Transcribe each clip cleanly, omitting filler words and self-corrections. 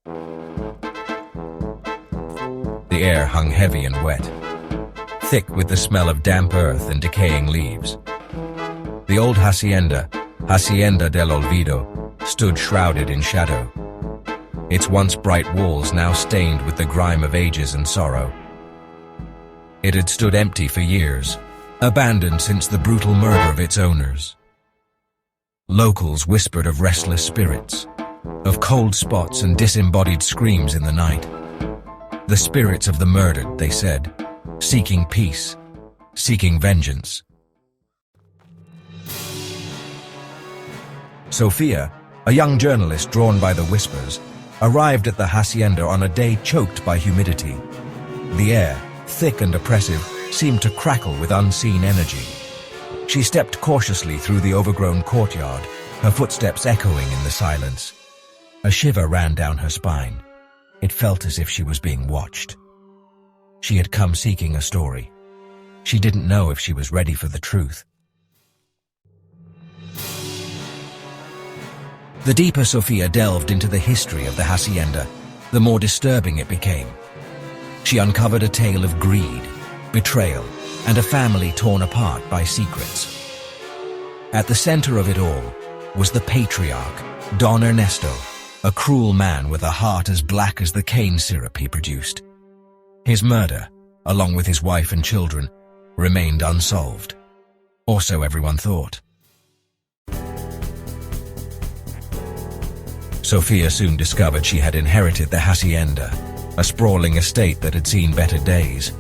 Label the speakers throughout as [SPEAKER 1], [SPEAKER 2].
[SPEAKER 1] The air hung heavy and wet, thick with the smell of damp earth and decaying leaves. The old Hacienda del Olvido, stood shrouded in shadow, its once bright walls now stained with the grime of ages and sorrow. It had stood empty for years, abandoned since the brutal murder of its owners. Locals whispered of restless spirits, of cold spots and disembodied screams in the night. The spirits of the murdered, they said, seeking peace, seeking vengeance. Sophia, a young journalist drawn by the whispers, arrived at the hacienda on a day choked by humidity. The air, thick and oppressive, seemed to crackle with unseen energy. She stepped cautiously through the overgrown courtyard, her footsteps echoing in the silence. A shiver ran down her spine. It felt as if she was being watched. She had come seeking a story. She didn't know if she was ready for the truth. The deeper Sophia delved into the history of the hacienda, the more disturbing it became. She uncovered a tale of greed, betrayal, and a family torn apart by secrets. At the center of it all was the patriarch, Don Ernesto, a cruel man with a heart as black as the cane syrup he produced. His murder, along with his wife and children, remained unsolved. Or so everyone thought. Sophia soon discovered she had inherited the hacienda, a sprawling estate that had seen better days.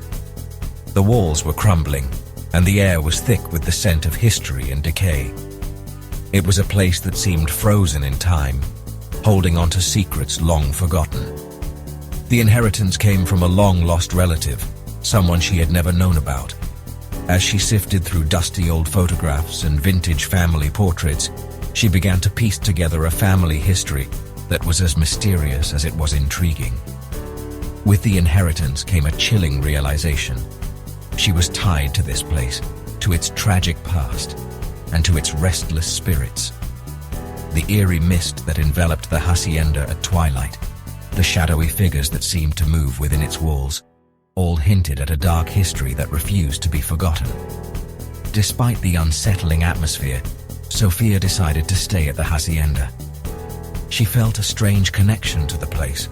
[SPEAKER 1] The walls were crumbling, and the air was thick with the scent of history and decay. It was a place that seemed frozen in time, holding on to secrets long forgotten. The inheritance came from a long-lost relative, someone she had never known about. As she sifted through dusty old photographs and vintage family portraits, she began to piece together a family history that was as mysterious as it was intriguing. With the inheritance came a chilling realization. She was tied to this place, to its tragic past, and to its restless spirits. The eerie mist that enveloped the hacienda at twilight, the shadowy figures that seemed to move within its walls, all hinted at a dark history that refused to be forgotten. Despite the unsettling atmosphere, Sophia decided to stay at the hacienda. She felt a strange connection to the place,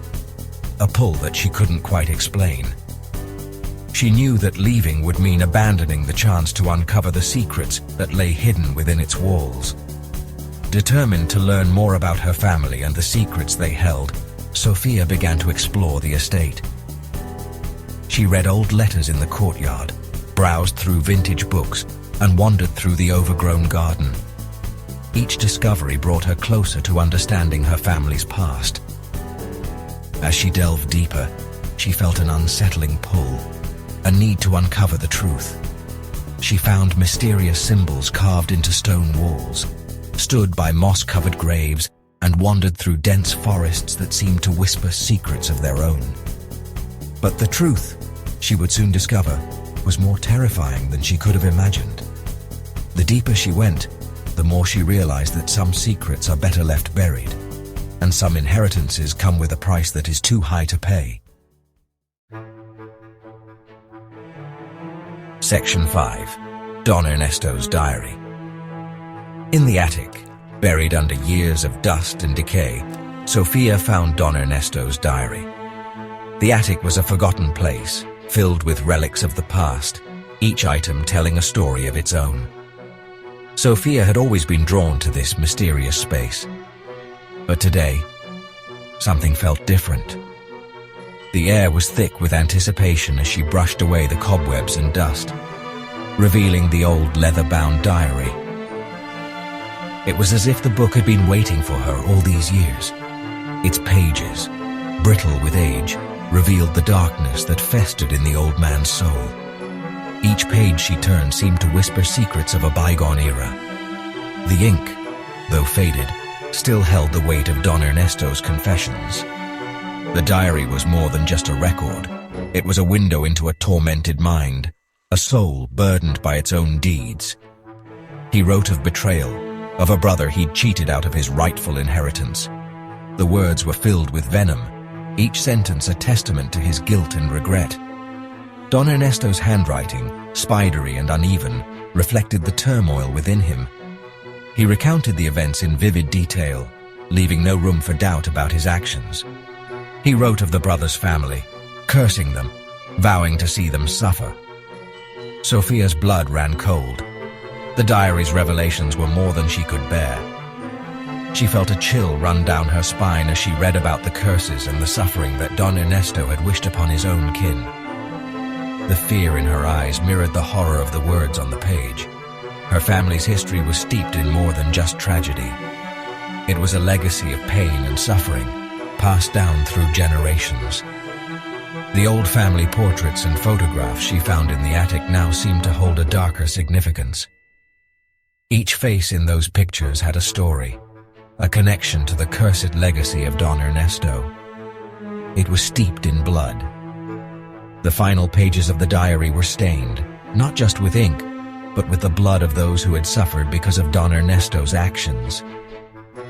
[SPEAKER 1] a pull that she couldn't quite explain. She knew that leaving would mean abandoning the chance to uncover the secrets that lay hidden within its walls. Determined to learn more about her family and the secrets they held, Sophia began to explore the estate. She read old letters in the courtyard, browsed through vintage books, and wandered through the overgrown garden. Each discovery brought her closer to understanding her family's past. As she delved deeper, she felt an unsettling pull, a need to uncover the truth. She found mysterious symbols carved into stone walls, stood by moss-covered graves, and wandered through dense forests that seemed to whisper secrets of their own. But the truth, she would soon discover, was more terrifying than she could have imagined. The deeper she went, the more she realized that some secrets are better left buried, and some inheritances come with a price that is too high to pay. Section 5. Don Ernesto's Diary. In the attic, buried under years of dust and decay, Sophia found Don Ernesto's diary. The attic was a forgotten place, filled with relics of the past, each item telling a story of its own. Sophia had always been drawn to this mysterious space. But today, something felt different. The air was thick with anticipation as she brushed away the cobwebs and dust, revealing the old leather-bound diary. It was as if the book had been waiting for her all these years. Its pages, brittle with age, revealed the darkness that festered in the old man's soul. Each page she turned seemed to whisper secrets of a bygone era. The ink, though faded, still held the weight of Don Ernesto's confessions. The diary was more than just a record. It was a window into a tormented mind, a soul burdened by its own deeds. He wrote of betrayal, of a brother he'd cheated out of his rightful inheritance. The words were filled with venom, each sentence a testament to his guilt and regret. Don Ernesto's handwriting, spidery and uneven, reflected the turmoil within him. He recounted the events in vivid detail, leaving no room for doubt about his actions. He wrote of the brothers' family, cursing them, vowing to see them suffer. Sofia's blood ran cold. The diary's revelations were more than she could bear. She felt a chill run down her spine as she read about the curses and the suffering that Don Ernesto had wished upon his own kin. The fear in her eyes mirrored the horror of the words on the page. Her family's history was steeped in more than just tragedy. It was a legacy of pain and suffering, passed down through generations. The old family portraits and photographs she found in the attic now seemed to hold a darker significance. Each face in those pictures had a story, a connection to the cursed legacy of Don Ernesto. It was steeped in blood. The final pages of the diary were stained, not just with ink, but with the blood of those who had suffered because of Don Ernesto's actions.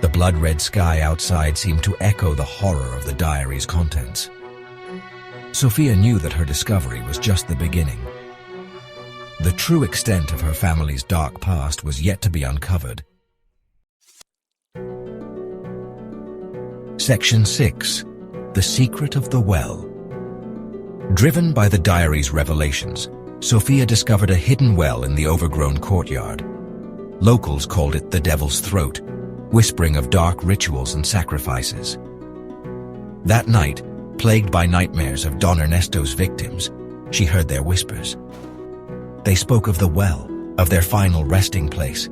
[SPEAKER 1] The blood-red sky outside seemed to echo the horror of the diary's contents. Sofia knew that her discovery was just the beginning. The true extent of her family's dark past was yet to be uncovered. Section 6. The Secret of the Well. Driven by the diary's revelations, Sofia discovered a hidden well in the overgrown courtyard. Locals called it the Devil's Throat, whispering of dark rituals and sacrifices. That night, plagued by nightmares of Don Ernesto's victims, she heard their whispers. They spoke of the well, of their final resting place.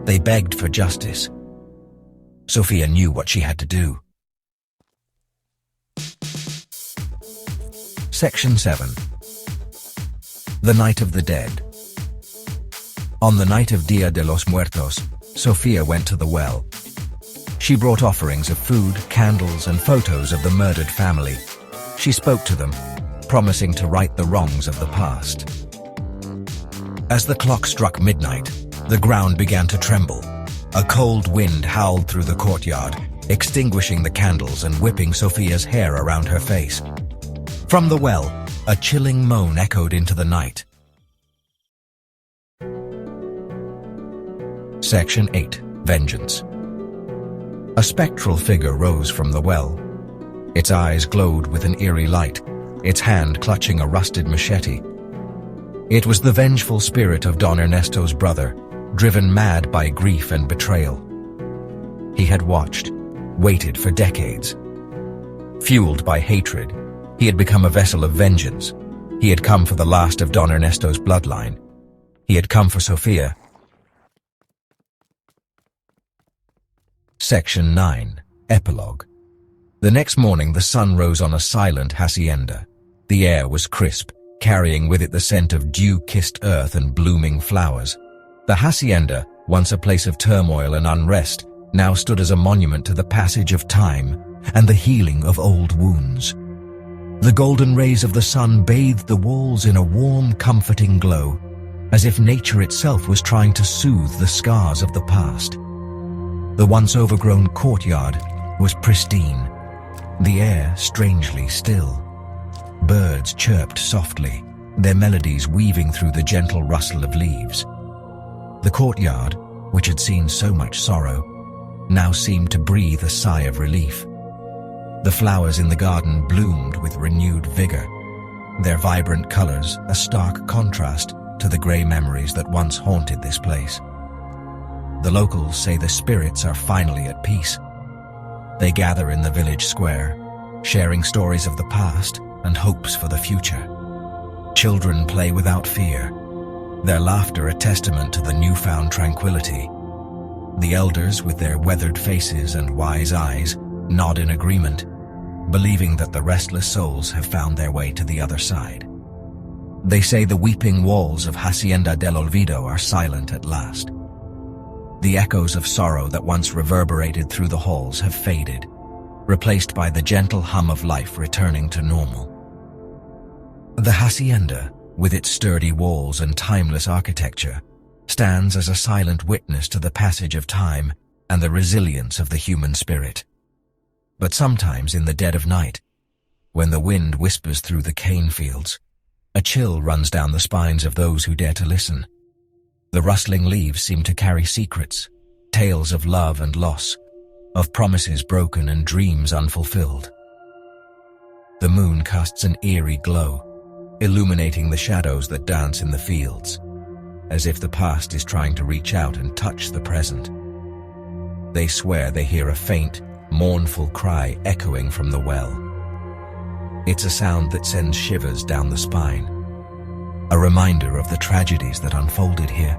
[SPEAKER 1] They begged for justice. Sofia knew what she had to do. Section 7. The Night of the Dead. On the night of Dia de los Muertos, Sofia went to the well. She brought offerings of food, candles, and photos of the murdered family. She spoke to them, promising to right the wrongs of the past. As the clock struck midnight, the ground began to tremble. A cold wind howled through the courtyard, extinguishing the candles and whipping Sofia's hair around her face. From the well, a chilling moan echoed into the night. Section 8. Vengeance. A spectral figure rose from the well. Its eyes glowed with an eerie light, its hand clutching a rusted machete. It was the vengeful spirit of Don Ernesto's brother, driven mad by grief and betrayal. He had watched, waited for decades. Fueled by hatred, he had become a vessel of vengeance. He had come for the last of Don Ernesto's bloodline. He had come for Sofia. Section 9. Epilogue. The next morning the sun rose on a silent hacienda. The air was crisp, carrying with it the scent of dew-kissed earth and blooming flowers. The hacienda, once a place of turmoil and unrest, now stood as a monument to the passage of time and the healing of old wounds. The golden rays of the sun bathed the walls in a warm, comforting glow, as if nature itself was trying to soothe the scars of the past. The once overgrown courtyard was pristine, the air strangely still. Birds chirped softly, their melodies weaving through the gentle rustle of leaves. The courtyard, which had seen so much sorrow, now seemed to breathe a sigh of relief. The flowers in the garden bloomed with renewed vigor, their vibrant colors a stark contrast to the grey memories that once haunted this place. The locals say the spirits are finally at peace. They gather in the village square, sharing stories of the past and hopes for the future. Children play without fear, their laughter a testament to the newfound tranquility. The elders, with their weathered faces and wise eyes, nod in agreement, believing that the restless souls have found their way to the other side. They say the weeping walls of Hacienda del Olvido are silent at last. The echoes of sorrow that once reverberated through the halls have faded, replaced by the gentle hum of life returning to normal. The hacienda, with its sturdy walls and timeless architecture, stands as a silent witness to the passage of time and the resilience of the human spirit. But sometimes in the dead of night, when the wind whispers through the cane fields, a chill runs down the spines of those who dare to listen. The rustling leaves seem to carry secrets, tales of love and loss, of promises broken and dreams unfulfilled. The moon casts an eerie glow, illuminating the shadows that dance in the fields, as if the past is trying to reach out and touch the present. They swear they hear a faint, mournful cry echoing from the well. It's a sound that sends shivers down the spine, a reminder of the tragedies that unfolded here.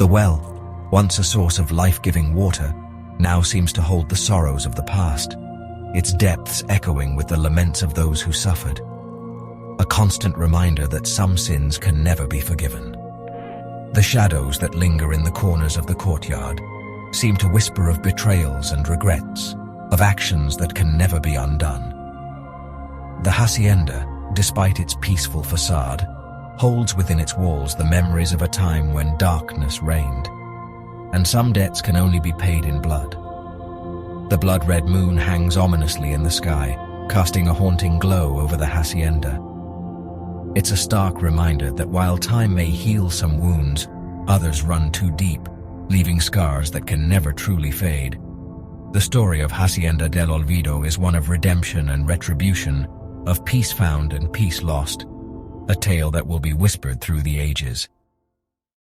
[SPEAKER 1] The well, once a source of life-giving water, now seems to hold the sorrows of the past, its depths echoing with the laments of those who suffered. A constant reminder that some sins can never be forgiven. The shadows that linger in the corners of the courtyard seem to whisper of betrayals and regrets, of actions that can never be undone. The hacienda, despite its peaceful facade, holds within its walls the memories of a time when darkness reigned, and some debts can only be paid in blood. The blood-red moon hangs ominously in the sky, casting a haunting glow over the hacienda. It's a stark reminder that while time may heal some wounds, others run too deep, leaving scars that can never truly fade. The story of Hacienda del Olvido is one of redemption and retribution, of peace found and peace lost, a tale that will be whispered through the ages.